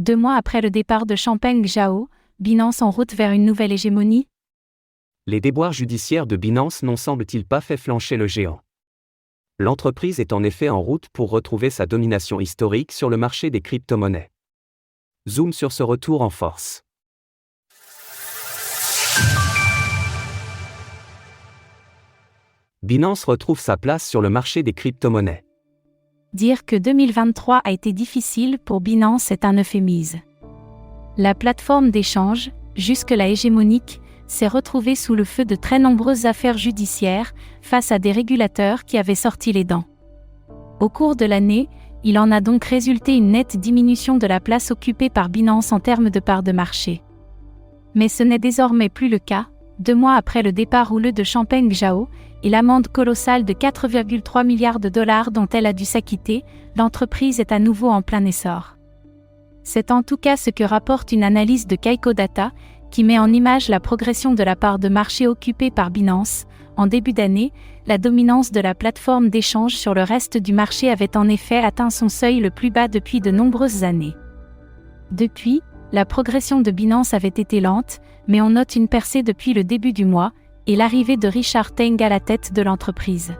2 mois après le départ de Changpeng Zhao, Binance en route vers une nouvelle hégémonie? Les déboires judiciaires de Binance n'ont semble-t-il pas fait flancher le géant. L'entreprise est en effet en route pour retrouver sa domination historique sur le marché des crypto-monnaies. Zoom sur ce retour en force. Binance retrouve sa place sur le marché des crypto-monnaies. Dire que 2023 a été difficile pour Binance est un euphémisme. La plateforme d'échange, jusque-là hégémonique, s'est retrouvée sous le feu de très nombreuses affaires judiciaires face à des régulateurs qui avaient sorti les dents. Au cours de l'année, il en a donc résulté une nette diminution de la place occupée par Binance en termes de part de marché. Mais ce n'est désormais plus le cas, 2 mois après le départ houleux de Changpeng Zhao et l'amende colossale de 4,3 milliards de dollars dont elle a dû s'acquitter, l'entreprise est à nouveau en plein essor. C'est en tout cas ce que rapporte une analyse de Kaiko Data, qui met en image la progression de la part de marché occupée par Binance. En début d'année, la dominance de la plateforme d'échange sur le reste du marché avait en effet atteint son seuil le plus bas depuis de nombreuses années. Depuis, la progression de Binance avait été lente, mais on note une percée depuis le début du mois, et l'arrivée de Richard Teng à la tête de l'entreprise.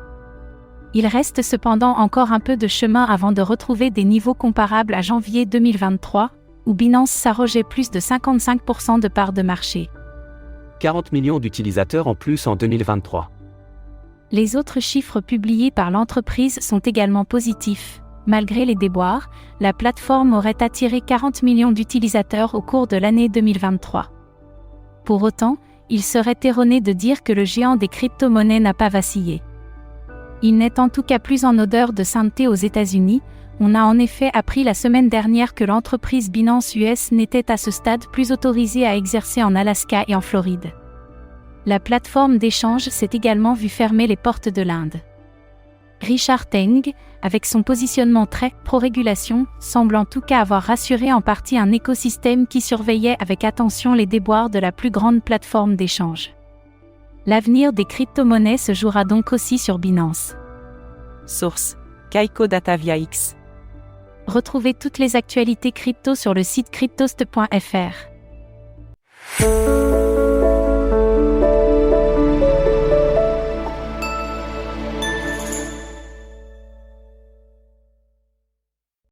Il reste cependant encore un peu de chemin avant de retrouver des niveaux comparables à janvier 2023, où Binance s'arrogeait plus de 55% de part de marché. 40 millions d'utilisateurs en plus en 2023. Les autres chiffres publiés par l'entreprise sont également positifs. Malgré les déboires, la plateforme aurait attiré 40 millions d'utilisateurs au cours de l'année 2023. Pour autant, il serait erroné de dire que le géant des crypto-monnaies n'a pas vacillé. Il n'est en tout cas plus en odeur de sainteté aux États-Unis. On a en effet appris la semaine dernière que l'entreprise Binance US n'était à ce stade plus autorisée à exercer en Alaska et en Floride. La plateforme d'échange s'est également vue fermer les portes de l'Inde. Richard Teng, avec son positionnement très pro-régulation, semble en tout cas avoir rassuré en partie un écosystème qui surveillait avec attention les déboires de la plus grande plateforme d'échange. L'avenir des crypto-monnaies se jouera donc aussi sur Binance. Source: Kaiko Data via X. Retrouvez toutes les actualités crypto sur le site cryptost.fr.